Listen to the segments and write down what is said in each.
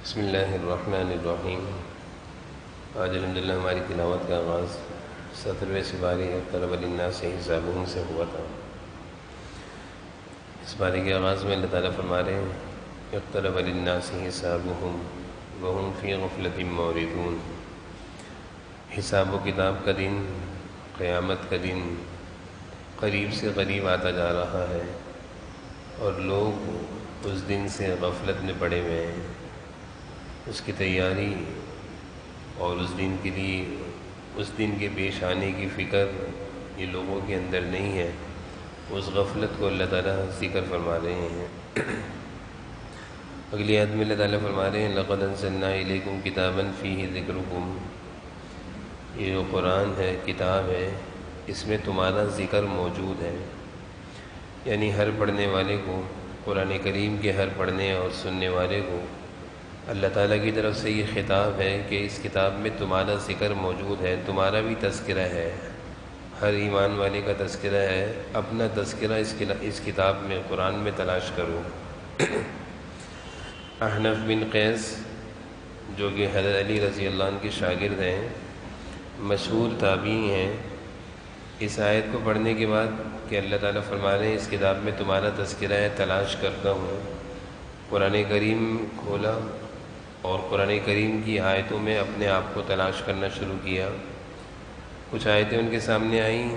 بسم اللہ الرحمن الرحیم۔ آج الحمدللہ ہماری تلاوت کا آغاز 17ویں سپارے اقترب للناس حسابهم سے ہوا تھا۔ اس پارے کے آغاز میں اللہ تعالیٰ فرما رہے ہیں اقترب للناس حسابهم وهم فی غفلۃ معرضون۔ حساب و کتاب کا دن، قیامت کا دن قریب سے قریب آتا جا رہا ہے اور لوگ اس دن سے غفلت میں پڑے ہوئے ہیں۔ اس کی تیاری اور اس دن کے لیے اس دن کے پیش آنے کی فکر یہ لوگوں کے اندر نہیں ہے۔ اس غفلت کو اللہ تعالیٰ ذکر فرما رہے ہیں۔ اگلی آیت میں اللہ تعالیٰ فرما رہے ہیں لقد انزلنا الیکم کتابا فیہ ذکرکم۔ یہ جو قرآن ہے، کتاب ہے، اس میں تمہارا ذکر موجود ہے۔ یعنی ہر پڑھنے والے کو، قرآن کریم کے ہر پڑھنے اور سننے والے کو اللہ تعالیٰ کی طرف سے یہ خطاب ہے کہ اس کتاب میں تمہارا ذکر موجود ہے، تمہارا بھی تذکرہ ہے، ہر ایمان والے کا تذکرہ ہے۔ اپنا تذکرہ اس کتاب میں، قرآن میں تلاش کرو۔ احنف بن قیس جو کہ حضرت علی رضی اللہ عنہ کے شاگرد ہیں، مشہور تابعی ہیں، اس آیت کو پڑھنے کے بعد کہ اللہ تعالیٰ فرما رہے ہیں اس کتاب میں تمہارا تذکرہ ہے، تلاش کرتا ہوں، قرآن کریم کھولا اور قرآن کریم کی آیتوں میں اپنے آپ کو تلاش کرنا شروع کیا۔ کچھ آیتیں ان کے سامنے آئیں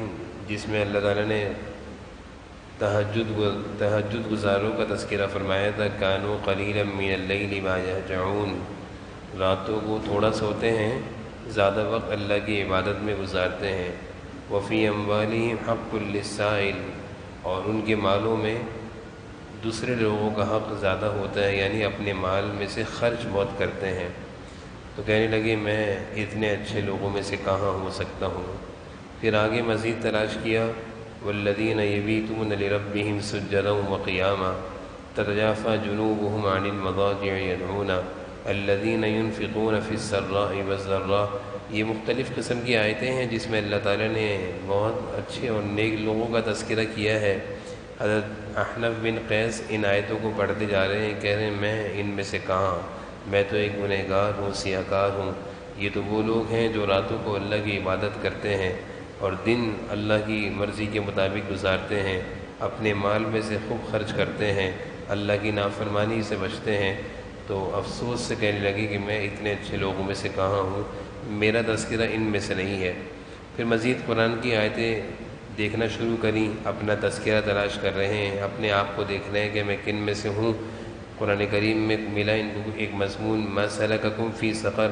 جس میں اللہ تعالیٰ نے تہجد گزاروں کا تذکرہ فرمایا تھا۔ کانوا قلیلا من اللیل ما یہجعون، راتوں کو تھوڑا سوتے ہیں، زیادہ وقت اللہ کی عبادت میں گزارتے ہیں۔ وفی اموالہم حق للسائل، اور ان کے مالوں میں دوسرے لوگوں کا حق زیادہ ہوتا ہے، یعنی اپنے مال میں سے خرچ بہت کرتے ہیں۔ تو کہنے لگے میں اتنے اچھے لوگوں میں سے کہاں ہو سکتا ہوں۔ پھر آگے مزید تلاش کیا والذین یبیتون لربہم سجدا وقیاما تتجافی جنوبہم عن المضاجع یدعون الذین ینفقون فی السراء والضراء۔ یہ مختلف قسم کی آیتیں ہیں جس میں اللہ تعالیٰ نے بہت اچھے اور نیک لوگوں کا تذکرہ کیا ہے۔ حضرت احنف بن قیس ان آیتوں کو پڑھتے جا رہے ہیں، کہہ رہے ہیں میں ان میں سے کہاں، میں تو ایک گنہگار ہوں، سیاہ کار ہوں۔ یہ تو وہ لوگ ہیں جو راتوں کو اللہ کی عبادت کرتے ہیں اور دن اللہ کی مرضی کے مطابق گزارتے ہیں، اپنے مال میں سے خوب خرچ کرتے ہیں، اللہ کی نافرمانی سے بچتے ہیں۔ تو افسوس سے کہنے لگے کہ میں اتنے اچھے لوگوں میں سے کہاں ہوں، میرا تذکرہ ان میں سے نہیں ہے۔ پھر مزید قرآن کی آیتیں دیکھنا شروع کریں، اپنا تذکرہ تلاش کر رہے ہیں، اپنے آپ کو دیکھ رہے ہیں کہ میں کن میں سے ہوں۔ قرآن کریم میں ملا ان کو ایک مضمون ما سلککم فی سقر۔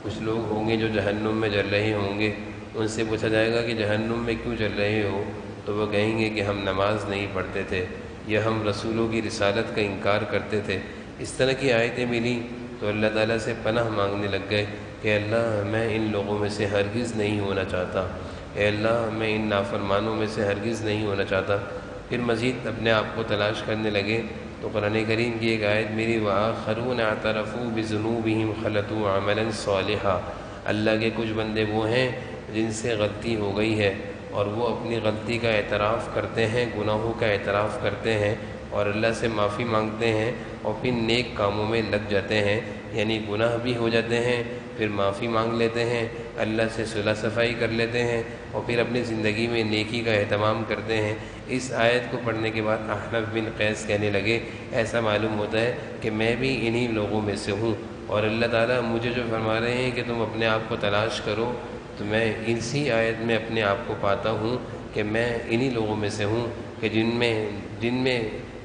کچھ لوگ ہوں گے جو جہنم میں جل رہے ہوں گے، ان سے پوچھا جائے گا کہ جہنم میں کیوں جل رہے ہو، تو وہ کہیں گے کہ ہم نماز نہیں پڑھتے تھے یا ہم رسولوں کی رسالت کا انکار کرتے تھے۔ اس طرح کی آیتیں ملی تو اللہ تعالیٰ سے پناہ مانگنے لگ گئے کہ اللہ میں ان لوگوں میں سے ہرگز نہیں ہونا چاہتا، اے اللہ میں ان نافرمانوں میں سے ہرگز نہیں ہونا چاہتا۔ پھر مزید اپنے آپ کو تلاش کرنے لگے تو قرآن کریم کی ایک آیت میری وآخرون اعترفوا بذنوبہم خلطوا عملا صالحا۔ اللہ کے کچھ بندے وہ ہیں جن سے غلطی ہو گئی ہے اور وہ اپنی غلطی کا اعتراف کرتے ہیں، گناہوں کا اعتراف کرتے ہیں اور اللہ سے معافی مانگتے ہیں اور پھر نیک کاموں میں لگ جاتے ہیں، یعنی گناہ بھی ہو جاتے ہیں، پھر معافی مانگ لیتے ہیں، اللہ سے صلح صفائی کر لیتے ہیں اور پھر اپنی زندگی میں نیکی کا اہتمام کرتے ہیں۔ اس آیت کو پڑھنے کے بعد احنف بن قیس کہنے لگے ایسا معلوم ہوتا ہے کہ میں بھی انہی لوگوں میں سے ہوں، اور اللہ تعالیٰ مجھے جو فرما رہے ہیں کہ تم اپنے آپ کو تلاش کرو، تو میں اسی آیت میں اپنے آپ کو پاتا ہوں کہ میں انہی لوگوں میں سے ہوں کہ جن میں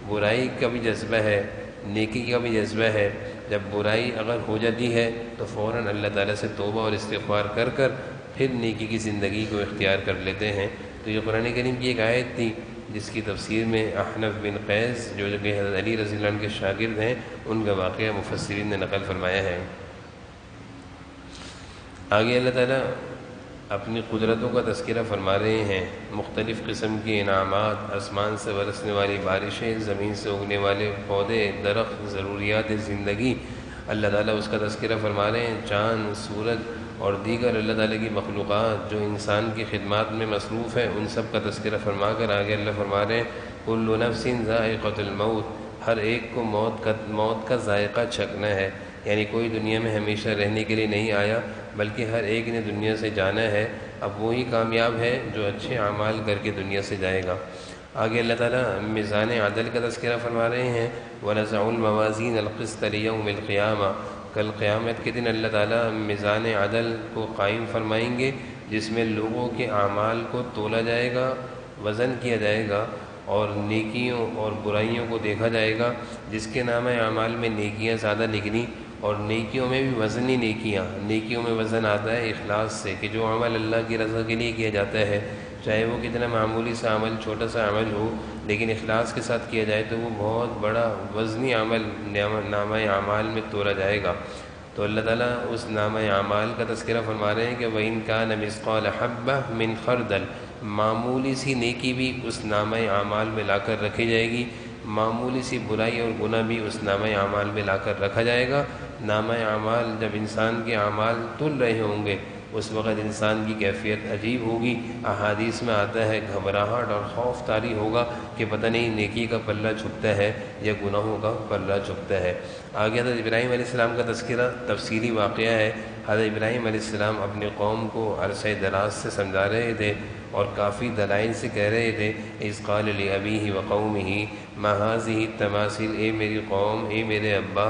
برائی کا بھی جذبہ ہے، نیکی کا بھی جذبہ ہے۔ جب برائی اگر ہو جاتی ہے تو فوراً اللہ تعالیٰ سے توبہ اور استغفار کر پھر نیکی کی زندگی کو اختیار کر لیتے ہیں۔ تو یہ قرآن کریم کی ایک آیت تھی جس کی تفسیر میں احنف بن قیس جو کہ حضرت علی رضی اللہ عنہ کے شاگرد ہیں، ان کا واقعہ مفسرین نے نقل فرمایا ہے۔ آگے اللہ تعالیٰ اپنی قدرتوں کا تذکرہ فرما رہے ہیں، مختلف قسم کے انعامات، آسمان سے برسنے والی بارشیں، زمین سے اگنے والے پودے، درخت، ضروریات زندگی، اللہ تعالیٰ اس کا تذکرہ فرما رہے ہیں۔ چاند، سورج اور دیگر اللہ تعالیٰ کی مخلوقات جو انسان کی خدمات میں مصروف ہیں، ان سب کا تذکرہ فرما کر آگے اللہ فرما رہے ہیں کل نفس ذائقۃ الموت، ہر ایک کو موت کا ذائقہ چکھنا ہے۔ یعنی کوئی دنیا میں ہمیشہ رہنے کے لیے نہیں آیا، بلکہ ہر ایک نے دنیا سے جانا ہے۔ اب وہی کامیاب ہے جو اچھے اعمال کر کے دنیا سے جائے گا۔ آگے اللہ تعالیٰ میزان عدل کا تذکرہ فرما رہے ہیں، وَنَزَعُ الْمَوَازِينَ الْقِسْطَ لِيَوْمِ الْقِيَامَةِ، کل قیامت کے دن اللہ تعالیٰ میزان عدل کو قائم فرمائیں گے، جس میں لوگوں کے اعمال کو تولا جائے گا، وزن کیا جائے گا، اور نیکیوں اور برائیوں کو دیکھا جائے گا۔ جس کے نامہ اعمال میں نیکیاں زیادہ نکلی، اور نیکیوں میں بھی وزنی نیکیوں میں وزن آتا ہے اخلاص سے، کہ جو عمل اللہ کی رضا کے لیے کیا جاتا ہے، چاہے وہ کتنا معمولی سا عمل، چھوٹا سا عمل ہو، لیکن اخلاص کے ساتھ کیا جائے تو وہ بہت بڑا وزنی عمل نامہ اعمال میں تولا جائے گا۔ تو اللہ تعالیٰ اس نامہ اعمال کا تذکرہ فرما رہے ہیں کہ وَإِن كَانَ مِثْقَالَ حَبَّةٍ مِّن خَرْدَلٍ، معمولی سی نیکی بھی اس نامہ اعمال میں لا کر رکھی جائے گی، معمولی سی برائی اور گناہ بھی اس نامہ اعمال میں لا کر رکھا جائے گا۔ نامہ اعمال جب انسان کے اعمال تل رہے ہوں گے، اس وقت انسان کی کیفیت عجیب ہوگی۔ احادیث میں آتا ہے گھبراہٹ اور خوف طاری ہوگا کہ پتہ نہیں نیکی کا پلہ چھپتا ہے یا گناہوں کا پلہ چھپتا ہے۔ آگے حضرت ابراہیم علیہ السلام کا تذکرہ تفصیلی واقعہ ہے۔ حضرت ابراہیم علیہ السلام اپنے قوم کو عرصہ دراز سے سمجھا رہے تھے اور کافی دلائل سے کہہ رہے تھے، اذ قال لأبیہ وقومہ ما هذه التماثیل، اے میری قوم، اے میرے ابا،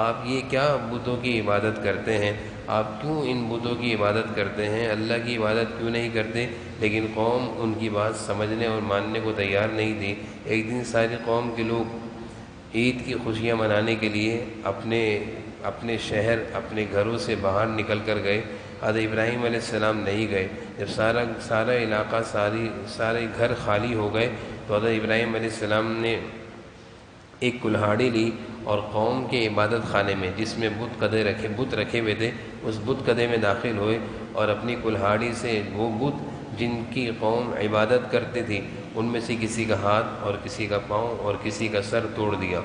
آپ یہ کیا بتوں کی عبادت کرتے ہیں؟ آپ کیوں ان بتوں کی عبادت کرتے ہیں؟ اللہ کی عبادت کیوں نہیں کرتے؟ لیکن قوم ان کی بات سمجھنے اور ماننے کو تیار نہیں تھی۔ ایک دن ساری قوم کے لوگ عید کی خوشیاں منانے کے لیے اپنے شہر، اپنے گھروں سے باہر نکل کر گئے۔ حضرت ابراہیم علیہ السلام نہیں گئے۔ جب سارا علاقہ، سارے گھر خالی ہو گئے تو حضرت ابراہیم علیہ السلام نے ایک کلہاڑی لی اور قوم کے عبادت خانے میں، جس میں بت رکھے ہوئے تھے، اس بت کدے میں داخل ہوئے اور اپنی کلہاڑی سے وہ بت جن کی قوم عبادت کرتی تھی، ان میں سے کسی کا ہاتھ اور کسی کا پاؤں اور کسی کا سر توڑ دیا۔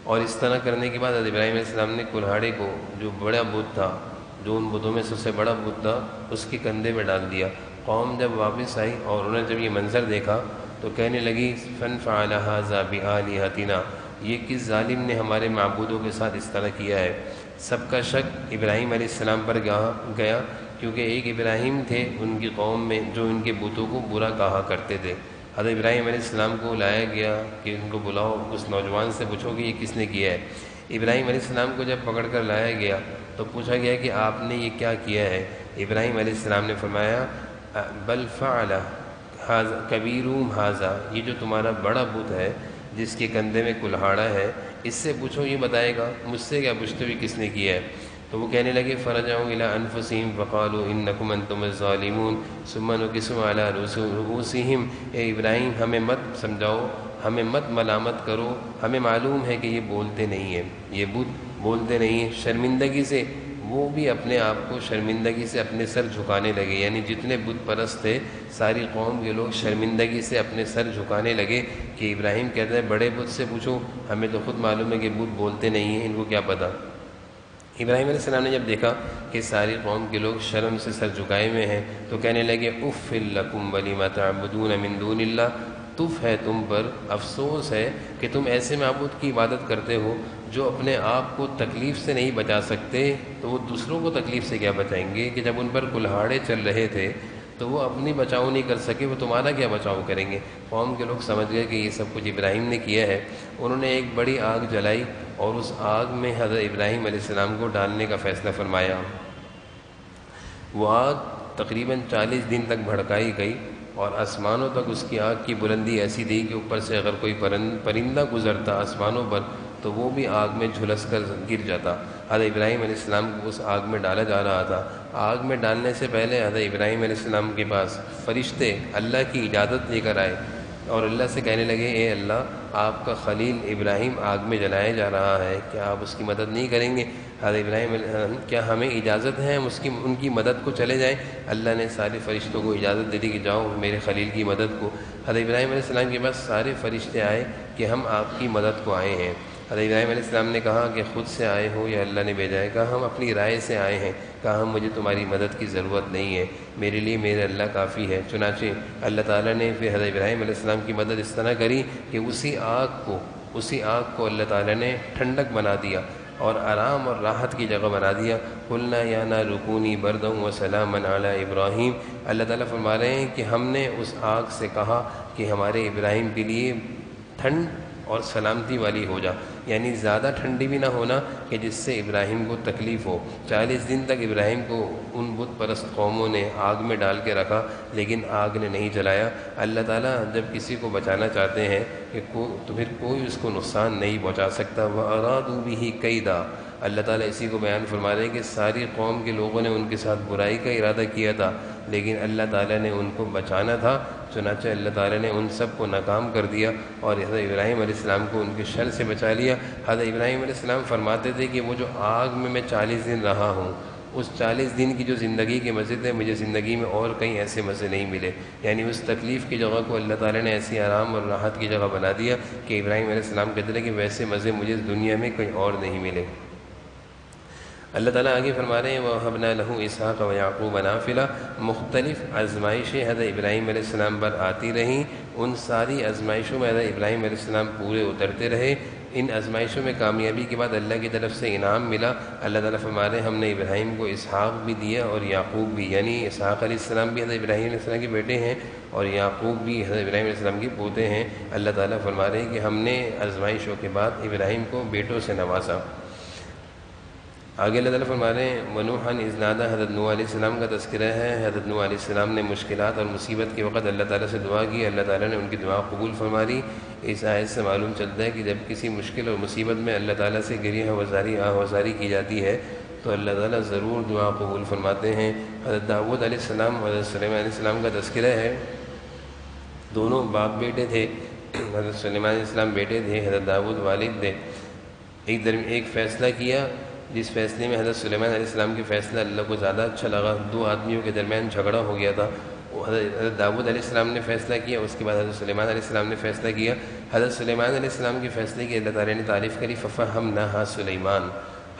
اور اس طرح کرنے کے بعد حضرت ابراہیم علیہ السلام نے کلہاڑی کو، جو بڑا بت تھا، جو ان بتوں میں سب سے بڑا بت تھا، اس کے کندھے میں ڈال دیا۔ قوم جب واپس آئی اور انہوں نے جب یہ منظر دیکھا تو کہنے لگی، فَن فَعَلَ هَٰذَا بِآلِهَتِنَا، یہ کس ظالم نے ہمارے معبودوں کے ساتھ اس طرح کیا ہے؟ سب کا شک ابراہیم علیہ السلام پر گیا، کیونکہ ایک ابراہیم تھے ان کی قوم میں جو ان کے بتوں کو برا کہا کرتے تھے۔ حضرت ابراہیم علیہ السلام کو لایا گیا کہ ان کو بلاؤ، اس نوجوان سے پوچھو کہ یہ کس نے کیا ہے۔ ابراہیم علیہ السلام کو جب پکڑ کر لایا گیا تو پوچھا گیا کہ آپ نے یہ کیا کیا ہے؟ ابراہیم علیہ السلام نے فرمایا، بل فعل کبیرہم ھذا، یہ جو تمہارا بڑا بت ہے جس کے کندھے میں کلہاڑا ہے، اس سے پوچھو، یہ بتائے گا، مجھ سے کیا پوچھتے ہوئے کس نے کیا ہے؟ تو وہ کہنے لگے، فرجعوا الی انفسہم فقالوا انکم انتم الظالمون ثم نکسوا علی رؤوسہم، اے ابراہیم ہمیں مت سمجھاؤ، ہمیں مت ملامت کرو، ہمیں معلوم ہے کہ یہ بولتے نہیں ہیں، یہ بت بولتے نہیں ہیں۔ شرمندگی سے وہ بھی اپنے آپ کو شرمندگی سے اپنے سر جھکانے لگے، یعنی جتنے بت پرست تھے ساری قوم کے لوگ شرمندگی سے اپنے سر جھکانے لگے کہ ابراہیم کہتا ہے بڑے بت سے پوچھو، ہمیں تو خود معلوم ہے کہ بت بولتے نہیں ہیں، ان کو کیا پتہ۔ ابراہیم علیہ السلام نے جب دیکھا کہ ساری قوم کے لوگ شرم سے سر جھکائے ہوئے ہیں تو کہنے لگے، اف لکم ولم تعبدون من دون اللہ، تف ہے تم پر، افسوس ہے کہ تم ایسے معبود کی عبادت کرتے ہو جو اپنے آپ کو تکلیف سے نہیں بچا سکتے، تو وہ دوسروں کو تکلیف سے کیا بچائیں گے؟ کہ جب ان پر کلہاڑے چل رہے تھے تو وہ اپنی بچاؤ نہیں کر سکے، وہ تمہارا کیا بچاؤ کریں گے؟ قوم کے لوگ سمجھ گئے کہ یہ سب کچھ ابراہیم نے کیا ہے۔ انہوں نے ایک بڑی آگ جلائی اور اس آگ میں حضرت ابراہیم علیہ السلام کو ڈالنے کا فیصلہ فرمایا۔ وہ آگ تقریباً 40 دن تک بھڑکائی گئی اور آسمانوں تک اس کی آگ کی بلندی ایسی تھی کہ اوپر سے اگر کوئی پرندہ گزرتا آسمانوں پر تو وہ بھی آگ میں جھلس کر گر جاتا۔ حضرت ابراہیم علیہ السلام کو اس آگ میں ڈالا جا رہا تھا۔ آگ میں ڈالنے سے پہلے حضرت ابراہیم علیہ السلام کے پاس فرشتے اللہ کی اجازت لے کر آئے اور اللہ سے کہنے لگے، اے اللہ، آپ کا خلیل ابراہیم آگ میں جلایا جا رہا ہے، کیا آپ اس کی مدد نہیں کریں گے؟ حضرت ابراہیم، کیا ہمیں اجازت ہے ہم ان کی مدد کو چلے جائیں؟ اللہ نے سارے فرشتوں کو اجازت دے دی کہ جاؤ میرے خلیل کی مدد کو۔ حضرت ابراہیم علیہ السلام کے پاس سارے فرشتے آئے کہ ہم آپ کی مدد کو آئے ہیں۔ حضرت ابراہیم علیہ السلام نے کہا کہ خود سے آئے ہو یا اللہ نے بھیجا ہے؟ کہا ہم اپنی رائے سے آئے ہیں۔ کہا مجھے تمہاری مدد کی ضرورت نہیں ہے، میرے لیے میرے اللہ کافی ہے۔ چنانچہ اللہ تعالیٰ نے پھر حضرت ابراہیم علیہ السلام کی مدد اس طرح کری کہ اسی آگ کو اللہ تعالیٰ نے ٹھنڈک بنا دیا۔ اور آرام اور راحت کی جگہ بنا دیا۔ قلنا یا نار کونی بردا وسلاما علی ابراہیم، اللہ تعالیٰ فرما رہے ہیں کہ ہم نے اس آگ سے کہا کہ ہمارے ابراہیم کے لیے ٹھنڈ اور سلامتی والی ہو جا، یعنی زیادہ ٹھنڈی بھی نہ ہونا کہ جس سے ابراہیم کو تکلیف ہو۔ 40 دن تک ابراہیم کو ان بت پرست قوموں نے آگ میں ڈال کے رکھا، لیکن آگ نے نہیں جلایا۔ اللہ تعالیٰ جب کسی کو بچانا چاہتے ہیں کہ تو پھر کوئی اس کو نقصان نہیں پہنچا سکتا۔ وَأَرَادُوا بِهِ كَيْدًا، اللہ تعالیٰ اسی کو بیان فرما رہے ہیں کہ ساری قوم کے لوگوں نے ان کے ساتھ برائی کا ارادہ کیا تھا، لیکن اللہ تعالیٰ نے ان کو بچانا تھا، چنانچہ اللہ تعالیٰ نے ان سب کو ناکام کر دیا اور حضرت ابراہیم علیہ السلام کو ان کے شر سے بچا لیا۔ حضرت ابراہیم علیہ السلام فرماتے تھے کہ وہ جو آگ میں 40 دن رہا ہوں، اس 40 دن کی جو زندگی کے مزے تھے، مجھے زندگی میں اور کہیں ایسے مزے نہیں ملے، یعنی اس تکلیف کی جگہ کو اللہ تعالیٰ نے ایسی آرام اور راحت کی جگہ بنا دیا کہ ابراہیم علیہ السلام کہتے تھے کہ ویسے مزے مجھے دنیا میں کہیں اور نہیں ملے۔ اللہ تعالیٰ آگے فرما رہے ہیں وَوَهَبْنَا لَهُ إِسْحَاقَ وَيَعْقُوبَ نَافِلَةً، مختلف آزمائشیں حضرت ابراہیم علیہ السلام پر آتی رہیں، ان ساری آزمائشوں میں حضرت ابراہیم علیہ السلام پورے اترتے رہے۔ ان آزمائشوں میں کامیابی کے بعد اللہ کی طرف سے انعام ملا۔ اللہ تعالیٰ فرما رہے ہیں ہم نے ابراہیم کو اسحاق بھی دیا اور یعقوب بھی، یعنی اسحاق علیہ السلام بھی حضرت ابراہیم علیہ السلام کے بیٹے ہیں اور یعقوب بھی حضرت ابراہیم علیہ السلام کے پوتے ہیں۔ اللہ تعالیٰ فرما رہے ہیں کہ ہم نے آزمائشوں کے بعد ابراہیم کو بیٹوں سے نوازا۔ آگے اللہ تعالیٰ فرما رہے ہیں وَنُوحًا إِذْ نَادَىٰ، حضرت نوح علیہ السلام کا تذکرہ ہے۔ حضرت نوح علیہ السلام نے مشکلات اور مصیبت کے وقت اللہ تعالیٰ سے دعا کی، اللہ تعالیٰ نے ان کی دعا قبول فرما لی۔ اس آیت سے معلوم چلتا ہے کہ جب کسی مشکل اور مصیبت میں اللہ تعالیٰ سے گریہ وزاری کی جاتی ہے تو اللہ تعالیٰ ضرور دعا قبول فرماتے ہیں۔ حضرت داؤد علیہ السلام اور حضرت سلیمان علیہ السلام کا تذکرہ ہے، دونوں باپ بیٹے تھے۔ حضرت سلیمان علیہ السلام بیٹے تھے، حضرت داؤد والد تھے۔ ایک فیصلہ کیا جس فیصلے میں حضرت سلیمان علیہ السلام کے فیصلہ اللہ کو زیادہ اچھا لگا، دو آدمیوں کے درمیان جھگڑا ہو گیا تھا، وہ حضرت داؤد علیہ السلام نے فیصلہ کیا، اس کے بعد حضرت سلیمان علیہ السلام نے فیصلہ کیا۔ حضرت سلیمان علیہ السلام کے فیصلے کی اللہ تعالیٰ نے تعریف کری فَفَهَّمْنَاهَا سلیمان،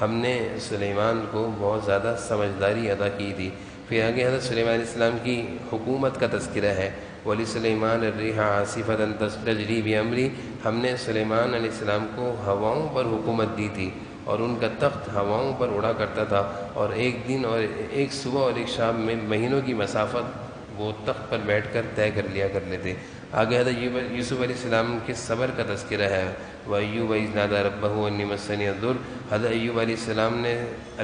ہم نے سلیمان کو بہت زیادہ سمجھداری عطا کی تھی۔ پھر آگے حضرت سلیمان علیہ السلام کی حکومت کا تذکرہ ہے وَلِسُلَيْمَانَ الرِّيحَ عَاصِفَةً تَجْرِي بِأَمْرِهِ، ہم نے سلیمان علیہ السلام کو ہواؤں پر حکومت دی تھی اور ان کا تخت ہواؤں پر اڑا کرتا تھا، اور ایک دن اور ایک صبح اور ایک شام میں مہینوں کی مسافت وہ تخت پر بیٹھ کر طے کر لیا کرتے تھے۔ آگے حضرت یوسف علیہ السلام کے صبر کا تذکرہ ہے وَأَيُّوبَ إِذْ نَادَىٰ رَبَّهُ أَنِّي مَسَّنِيَ الضُّرُّ، حضرت ایوب علیہ السلام نے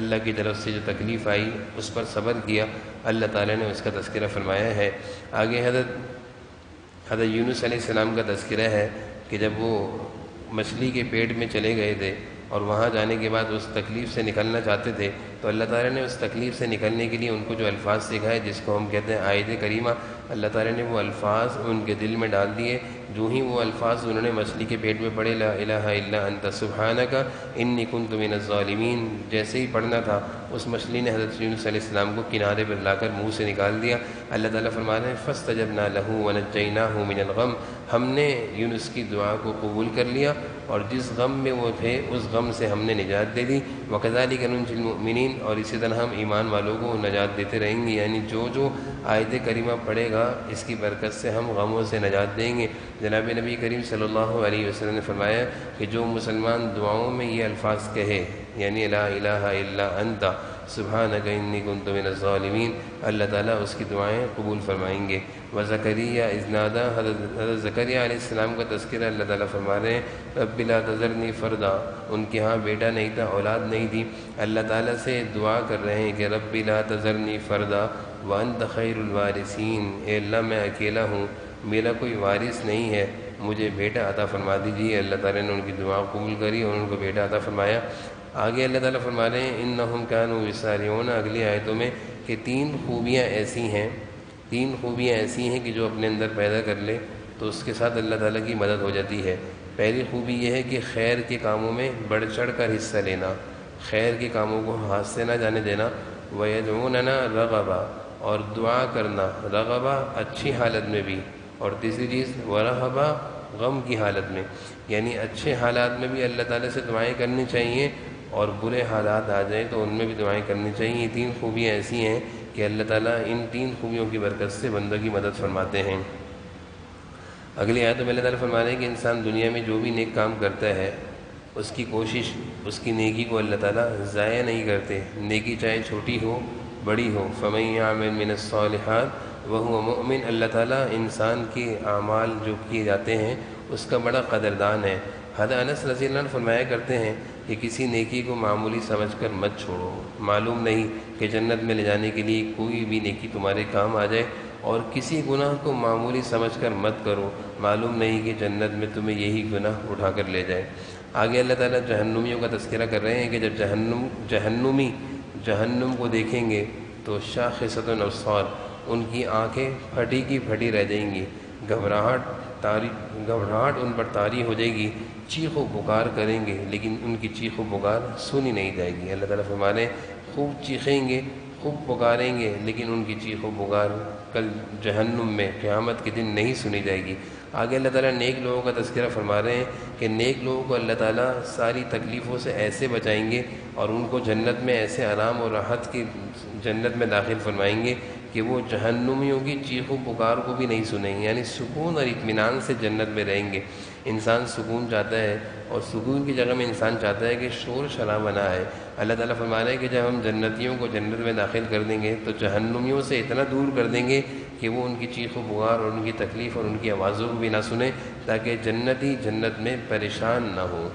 اللہ کی طرف سے جو تکلیف آئی اس پر صبر کیا، اللہ تعالیٰ نے اس کا تذکرہ فرمایا ہے۔ آگے حضرت یونس علیہ السلام کا تذکرہ ہے کہ جب وہ مچھلی کے پیٹ میں چلے گئے تھے اور وہاں جانے کے بعد اس تکلیف سے نکلنا چاہتے تھے تو اللہ تعالیٰ نے اس تکلیف سے نکلنے کے لیے ان کو جو الفاظ سکھائے جس کو ہم کہتے ہیں آیت کریمہ، اللہ تعالیٰ نے وہ الفاظ ان کے دل میں ڈال دیے۔ جو ہی وہ الفاظ انہوں نے مچھلی کے پیٹ میں پڑھے لا الہ الا انت سبحانک انی کنت من الظالمین، جیسے ہی پڑھنا تھا اس مچھلی نے حضرت یونس علیہ السلام کو کنارے پر لا کر منہ سے نکال دیا۔ اللہ تعالیٰ فرما رہے ہیں فاستجبنا لہ ونجیناہ من الغم، ہم نے یونس کی دعا کو قبول کر لیا اور جس غم میں وہ تھے اس غم سے ہم نے نجات دے دی۔ وکذالک ننجی المؤمنین، اور اسی طرح ہم ایمان والوں کو نجات دیتے رہیں گے، یعنی جو آیت کریمہ پڑھے گا اس کی برکت سے ہم غموں سے نجات دیں گے۔ جناب نبی کریم صلی اللہ علیہ وسلم نے فرمایا کہ جو مسلمان دعاؤں میں یہ الفاظ کہے، یعنی لا الہ الا انت سبحانک انی کنت من الظالمین، اللہ تعالیٰ اس کی دعائیں قبول فرمائیں گے۔ وزکریا اذ نادی، حضرت زکریا علیہ السلام کا تذکرہ اللہ تعالیٰ فرما رہے ہیں رب لا تذرنی فردا، ان کے ہاں بیٹا نہیں تھا، اولاد نہیں تھی، اللہ تعالیٰ سے دعا کر رہے ہیں کہ رب لا تذرنی فردا وانت خیر الوارثین، اے اللہ میں اکیلا ہوں، میرا کوئی وارث نہیں ہے، مجھے بیٹا عطا فرما دیجیے۔ اللہ تعالیٰ نے ان کی دعا قبول کری اور ان کو بیٹا عطا فرمایا۔ آگے اللہ تعالیٰ فرما رہے ہیں انہم کانوا یسارعون، اگلی آیتوں میں کہ تین خوبیاں ایسی ہیں کہ جو اپنے اندر پیدا کر لے تو اس کے ساتھ اللہ تعالیٰ کی مدد ہو جاتی ہے۔ پہلی خوبی یہ ہے کہ خیر کے کاموں میں بڑھ چڑھ کر حصہ لینا، خیر کے کاموں کو ہاتھ سے نہ جانے دینا۔ وَيَدْعُونَنَا رَغَبًا، اور دعا کرنا رغبہ اچھی حالت میں بھی، اور تیسری چیز ورہبا غم کی حالت میں، یعنی اچھے حالات میں بھی اللہ تعالیٰ سے دعائیں کرنی چاہیے اور برے حالات آ جائیں تو ان میں بھی دعائیں کرنی چاہیے۔ یہ تین خوبیاں ایسی ہیں کہ اللہ تعالیٰ ان تین خوبیوں کی برکت سے بندوں کی مدد فرماتے ہیں۔ اگلی آیت میں اللہ تعالیٰ فرما رہے ہیں کہ انسان دنیا میں جو بھی نیک کام کرتا ہے اس کی کوشش، اس کی نیکی کو اللہ تعالیٰ ضائع نہیں کرتے، نیکی چاہے چھوٹی ہو بڑی ہو۔ فَمَن يَعْمَلْ مِنَ الصَّالِحَاتِ وَهُوَ مُؤْمِنٌ، اللہ تعالیٰ انسان کے اعمال جو کیے جاتے ہیں اس کا بڑا قدردان ہے۔ حضرت انس رضی اللہ عنہ فرمایا کرتے ہیں کہ کسی نیکی کو معمولی سمجھ کر مت چھوڑو، معلوم نہیں کہ جنت میں لے جانے کے لیے کوئی بھی نیکی تمہارے کام آ جائے، اور کسی گناہ کو معمولی سمجھ کر مت کرو، معلوم نہیں کہ جنت میں تمہیں یہی گناہ اٹھا کر لے جائے۔ آگے اللہ تعالیٰ جہنمیوں کا تذکرہ کر رہے ہیں کہ جب جہنمی جہنم کو دیکھیں گے تو شاخصۃ الابصار، ان کی آنکھیں پھٹی کی پھٹی رہ جائیں گی، گھبراہٹ ان پر طاری ہو جائے گی، چیخ و پکار کریں گے لیکن ان کی چیخ و پکار سنی نہیں جائے گی۔ اللہ تعالیٰ فرمانے خوب چیخیں گے، خوب پکاریں گے لیکن ان کی چیخ و پکار کل جہنم میں قیامت کے دن نہیں سنی جائے گی۔ آگے اللہ تعالیٰ نیک لوگوں کا تذکرہ فرما رہے ہیں کہ نیک لوگوں کو اللہ تعالیٰ ساری تکلیفوں سے ایسے بچائیں گے اور ان کو جنت میں ایسے آرام اور راحت کی جنت میں داخل فرمائیں گے کہ وہ جہنمیوں کی چیخ و پکار کو بھی نہیں سنیں گے، یعنی سکون اور اطمینان سے جنت میں رہیں گے۔ انسان سکون چاہتا ہے اور سکون کی جگہ میں انسان چاہتا ہے کہ شور شرابہ نہ آئے۔ اللہ تعالیٰ فرما رہے ہیں کہ جب ہم جنتیوں کو جنت میں داخل کر دیں گے تو جہنمیوں سے اتنا دور کر دیں گے کہ وہ ان کی چیخ و پکار اور ان کی تکلیف اور ان کی آوازوں کو بھی نہ سنیں، تاکہ جنتی جنت میں پریشان نہ ہو۔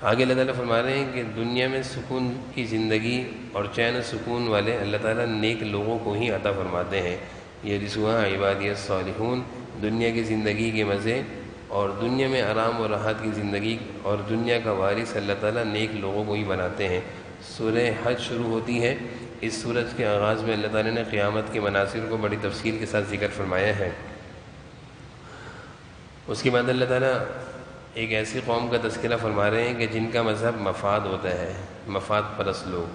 آگے اللہ تعالیٰ فرما رہے ہیں کہ دنیا میں سکون کی زندگی اور چین و سکون والے اللہ تعالیٰ نیک لوگوں کو ہی عطا فرماتے ہیں۔ یہ رسوہا عبادی الصالحون، دنیا کی زندگی کے مزے اور دنیا میں آرام و راحت کی زندگی اور دنیا کا وارث اللہ تعالیٰ نیک لوگوں کو ہی بناتے ہیں۔ سورہ حج شروع ہوتی ہے، اس سورج کے آغاز میں اللہ تعالیٰ نے قیامت کے مناظر کو بڑی تفصیل کے ساتھ ذکر فرمایا ہے۔ اس کے بعد اللہ تعالیٰ ایک ایسی قوم کا تذکرہ فرما رہے ہیں کہ جن کا مذہب مفاد ہوتا ہے، مفاد پرست لوگ،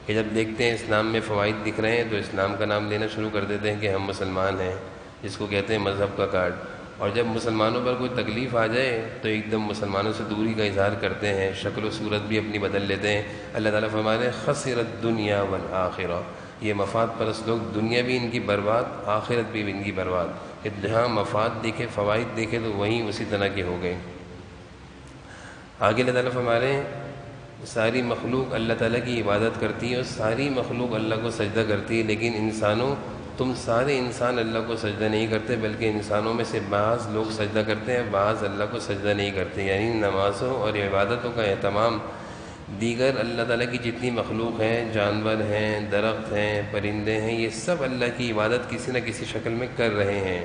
کہ جب دیکھتے ہیں اسلام میں فوائد دکھ رہے ہیں تو اسلام کا نام لینا شروع کر دیتے ہیں کہ ہم مسلمان ہیں، جس کو کہتے ہیں مذہب کا کارڈ، اور جب مسلمانوں پر کوئی تکلیف آ جائے تو ایک دم مسلمانوں سے دوری کا اظہار کرتے ہیں، شکل و صورت بھی اپنی بدل لیتے ہیں۔ اللہ تعالیٰ فرما رہے ہیں خسرت دنیا والآخرہ، یہ مفاد پرست لوگ دنیا بھی ان کی برباد، آخرت بھی ان کی برباد، کہ جہاں مفاد دیکھے فوائد دیکھے تو وہیں اسی طرح کے ہو گئے۔ آگے اللہ تعالیٰ فرما رہے ہیں ساری مخلوق اللہ تعالیٰ کی عبادت کرتی ہے اور ساری مخلوق اللہ کو سجدہ کرتی ہے، لیکن انسانوں تم سارے انسان اللہ کو سجدہ نہیں کرتے، بلکہ انسانوں میں سے بعض لوگ سجدہ کرتے ہیں، بعض اللہ کو سجدہ نہیں کرتے، یعنی نمازوں اور عبادتوں کا اہتمام دیگر اللہ تعالیٰ کی جتنی مخلوق ہیں، جانور ہیں، درخت ہیں، پرندے ہیں، یہ سب اللہ کی عبادت کسی نہ کسی شکل میں کر رہے ہیں،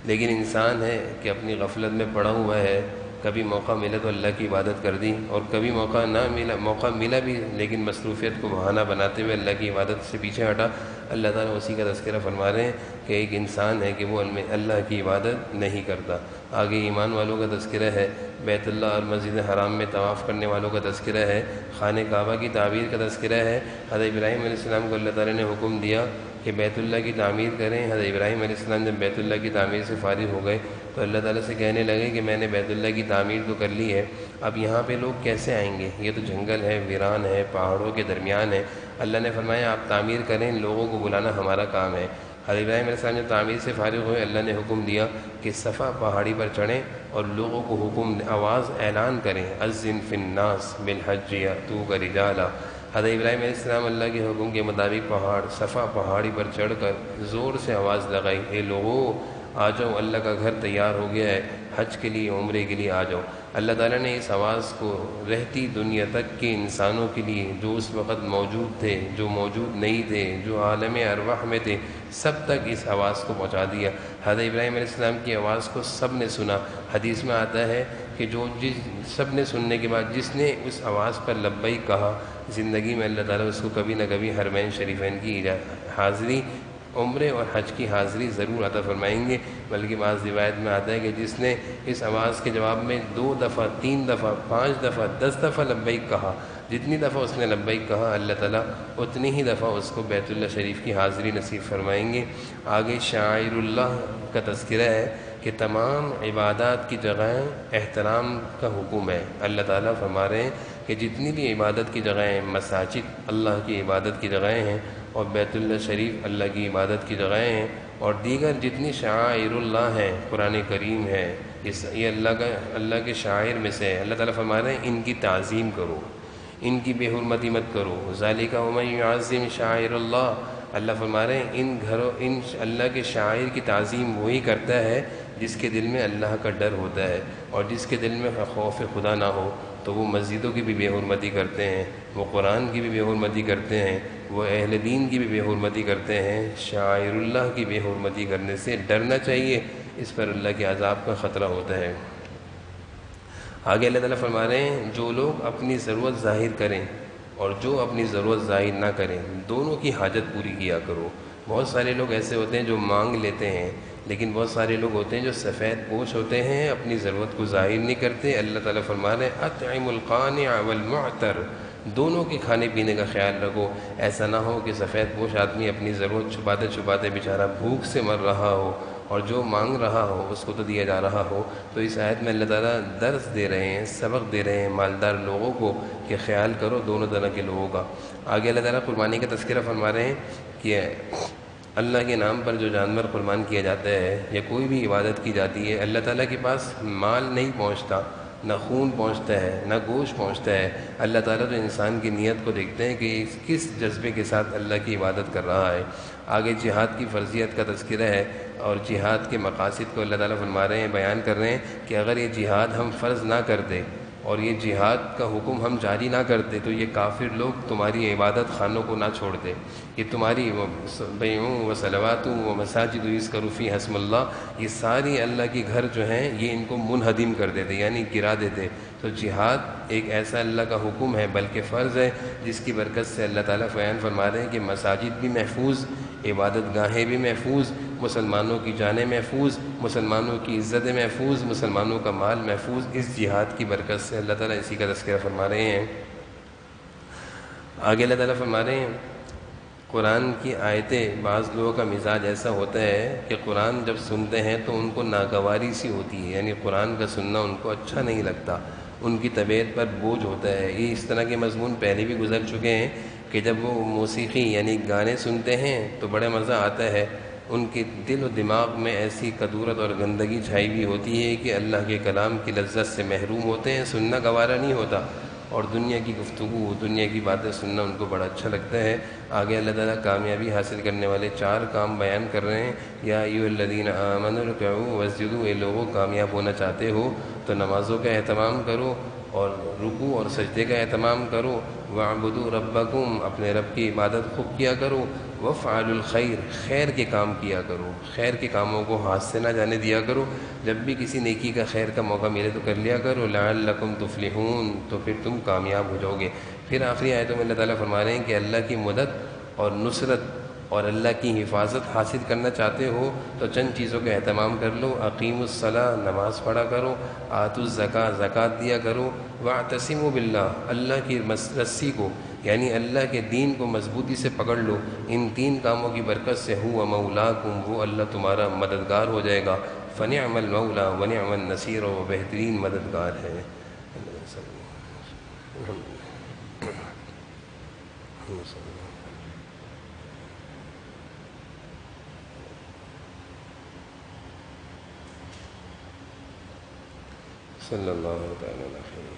لیکن انسان ہے کہ اپنی غفلت میں پڑا ہوا ہے، کبھی موقع ملا تو اللہ کی عبادت کر دی اور کبھی موقع ملا بھی لیکن مصروفیت کو بہانہ بناتے ہوئے اللہ کی عبادت سے پیچھے ہٹا۔ اللہ تعالیٰ اسی کا تذکرہ فرما رہے ہیں کہ ایک انسان ہے کہ وہ اللہ کی عبادت نہیں کرتا۔ آگے ایمان والوں کا تذکرہ ہے، بیت اللہ اور مسجد حرام میں طواف کرنے والوں کا تذکرہ ہے، خانہ کعبہ کی تعمیر کا تذکرہ ہے۔ حضرت ابراہیم علیہ السلام کو اللہ تعالیٰ نے حکم دیا کہ بیت اللہ کی تعمیر کریں۔ حضرت ابراہیم علیہ السلام جب بیت اللہ کی تعمیر سے فارغ ہو گئے تو اللہ تعالیٰ سے کہنے لگے کہ میں نے بیت اللہ کی تعمیر تو کر لی ہے، اب یہاں پہ لوگ کیسے آئیں گے؟ یہ تو جنگل ہے، ویران ہے، پہاڑوں کے درمیان ہے۔ اللہ نے فرمایا آپ تعمیر کریں، لوگوں کو بلانا ہمارا کام ہے۔ حضرت ابراہیم علیہ السلام جب تعمیر سے فارغ ہوئے اللہ نے حکم دیا کہ صفا پہاڑی پر چڑھیں اور لوگوں کو آواز اعلان کریں، اذن فی الناس بالحج یاتوک رجالا۔ حضرت ابراہیم علیہ السلام اللہ کے حکم کے مطابق صفا پہاڑی پر چڑھ کر زور سے آواز لگائی، اے لوگو آ جاؤ، اللہ کا گھر تیار ہو گیا ہے، حج کے لیے، عمرے کے لیے آ جاؤ۔ اللہ تعالیٰ نے اس آواز کو رہتی دنیا تک کے انسانوں کے لیے جو اس وقت موجود تھے، جو موجود نہیں تھے، جو عالم ارواح میں تھے، سب تک اس آواز کو پہنچا دیا۔ حضرت ابراہیم علیہ السلام کی آواز کو سب نے سنا۔ حدیث میں آتا ہے کہ سب نے سننے کے بعد جس نے اس آواز پر لبیک کہا، زندگی میں اللہ تعالیٰ اس کو کبھی نہ کبھی حرمین شریفین کی حاضری، عمرے اور حج کی حاضری ضرور عطا فرمائیں گے۔ بلکہ بعض روایت میں آتا ہے کہ جس نے اس آواز کے جواب میں 2 دفعہ، 3 دفعہ، 5 دفعہ، 10 دفعہ لبیک کہا، جتنی دفعہ اس نے لبیک کہا اللہ تعالیٰ اتنی ہی دفعہ اس کو بیت اللہ شریف کی حاضری نصیب فرمائیں گے۔ آگے شاعر اللہ کا تذکرہ ہے کہ تمام عبادات کی جگہیں احترام کا حکم ہے۔ اللہ تعالیٰ فرما رہے ہیں کہ جتنی بھی عبادت کی جگہیں، مساجد اللہ کی عبادت کی جگہیں ہیں اور بیت اللہ شریف اللہ کی عبادت کی جگہیں ہیں، اور دیگر جتنی شعائر اللہ ہیں، قرآن کریم ہے، یہ اللہ کے شاعر میں سے ہے۔ اللہ تعالیٰ فرما رہے ہیں ان کی تعظیم کرو، ان کی بے حرمتی مت کرو۔ ذالک ومن یعظم شعائر اللہ، اللہ فرما رہے ہیں ان اللہ کے شاعر کی تعظیم وہی کرتا ہے جس کے دل میں اللہ کا ڈر ہوتا ہے، اور جس کے دل میں خوف خدا نہ ہو تو وہ مسجدوں کی بھی بے حرمتی کرتے ہیں، وہ قرآن کی بھی بے حرمتی کرتے ہیں، وہ اہل دین کی بھی بے حرمتی کرتے ہیں۔ شاعر اللہ کی بے حرمتی کرنے سے ڈرنا چاہیے، اس پر اللہ کے عذاب کا خطرہ ہوتا ہے۔ آگے اللہ تعالیٰ فرما رہے ہیں جو لوگ اپنی ضرورت ظاہر کریں اور جو اپنی ضرورت ظاہر نہ کریں، دونوں کی حاجت پوری کیا کرو۔ بہت سارے لوگ ایسے ہوتے ہیں جو مانگ لیتے ہیں، لیکن بہت سارے لوگ ہوتے ہیں جو سفید پوش ہوتے ہیں، اپنی ضرورت کو ظاہر نہیں کرتے۔ اللہ تعالیٰ فرما رہے ہیں اطعم القانع والمعتر، دونوں کے کھانے پینے کا خیال رکھو۔ ایسا نہ ہو کہ سفید پوش آدمی اپنی ضرورت چھپاتے چھپاتے بیچارہ بھوک سے مر رہا ہو، اور جو مانگ رہا ہو اس کو تو دیا جا رہا ہو۔ تو اس آیت میں اللہ تعالیٰ درس دے رہے ہیں، سبق دے رہے ہیں مالدار لوگوں کو کہ خیال کرو دونوں طرح کے لوگوں کا۔ آگے اللہ تعالیٰ قربانی کا تذکرہ فرما رہے ہیں کہ اللہ کے نام پر جو جانور قربان کیا جاتا ہے یا کوئی بھی عبادت کی جاتی ہے، اللہ تعالیٰ کے پاس مال نہیں پہنچتا، نہ خون پہنچتا ہے، نہ گوشت پہنچتا ہے۔ اللہ تعالیٰ تو انسان کی نیت کو دیکھتے ہیں کہ کس جذبے کے ساتھ اللہ کی عبادت کر رہا ہے۔ آگے جہاد کی فرضیت کا تذکرہ ہے، اور جہاد کے مقاصد کو اللہ تعالیٰ فرما رہے ہیں، بیان کر رہے ہیں کہ اگر یہ جہاد ہم فرض نہ کرتے اور یہ جہاد کا حکم ہم جاری نہ کرتے تو یہ کافر لوگ تمہاری عبادت خانوں کو نہ چھوڑتے، یہ تمہاری بیعوں و صلوات و مساجد یذکر فیہا اسم اللہ، یہ ساری اللہ کے گھر جو ہیں یہ ان کو منہدم کر دیتے، یعنی گرا دیتے۔ تو جہاد ایک ایسا اللہ کا حکم ہے بلکہ فرض ہے، جس کی برکت سے اللہ تعالیٰ بیان فرما رہے ہیں کہ مساجد بھی محفوظ، عبادت گاہیں بھی محفوظ، مسلمانوں کی جانیں محفوظ، مسلمانوں کی عزتیں محفوظ، مسلمانوں کا مال محفوظ، اس جہاد کی برکت سے۔ اللہ تعالیٰ اسی کا تذکرہ فرما رہے ہیں۔ آگے اللہ تعالیٰ فرما رہے ہیں قرآن کی آیتیں، بعض لوگوں کا مزاج ایسا ہوتا ہے کہ قرآن جب سنتے ہیں تو ان کو ناگواری سی ہوتی ہے، یعنی قرآن کا سننا ان کو اچھا نہیں لگتا، ان کی طبیعت پر بوجھ ہوتا ہے۔ یہ اس طرح کے مضمون پہلے بھی گزر چکے ہیں کہ جب وہ موسیقی یعنی گانے سنتے ہیں تو بڑا مزہ آتا ہے، ان کے دل و دماغ میں ایسی کدورت اور گندگی چھائی ہوئی ہوتی ہے کہ اللہ کے کلام کی لذت سے محروم ہوتے ہیں، سننا گوارا نہیں ہوتا، اور دنیا کی گفتگو، دنیا کی باتیں سننا ان کو بڑا اچھا لگتا ہے۔ آگے اللہ تعالیٰ کامیابی حاصل کرنے والے 4 کام بیان کر رہے ہیں۔ یا ایھا الذین آمنوا ارکعوا واسجدوا، اے لوگوں کامیاب ہونا چاہتے ہو تو نمازوں کا اہتمام کرو اور رکوع اور سجدے کا اہتمام کرو۔ واعبدوا ربکم، اپنے رب کی عبادت خوب کیا کرو۔ وافعلوا الخیر، خیر کے کام کیا کرو، خیر کے کاموں کو ہاتھ سے نہ جانے دیا کرو، جب بھی کسی نیکی کا خیر کا موقع ملے تو کر لیا کرو۔ لعلکم تفلحون، تو پھر تم کامیاب ہو جاؤ گے۔ پھر آخری آیتوں میں اللہ تعالیٰ فرما رہے ہیں کہ اللہ کی مدد اور نصرت اور اللہ کی حفاظت حاصل کرنا چاہتے ہو تو چند چیزوں کا اہتمام کر لو۔ اقیموا الصلاۃ، نماز پڑھا کرو۔ آتوا الزکاۃ، زکوٰۃ دیا کرو۔ واعتصموا باللہ، اللہ کی رسی کو یعنی اللہ کے دین کو مضبوطی سے پکڑ لو۔ ان 3 کاموں کی برکت سے ہوا مولاکم، وہ اللہ تمہارا مددگار ہو جائے گا۔ فنعم المولا ونعم النصیر، وہ بہترین مددگار ہے۔ صلی اللہ تعالیٰ علیہ وسلم۔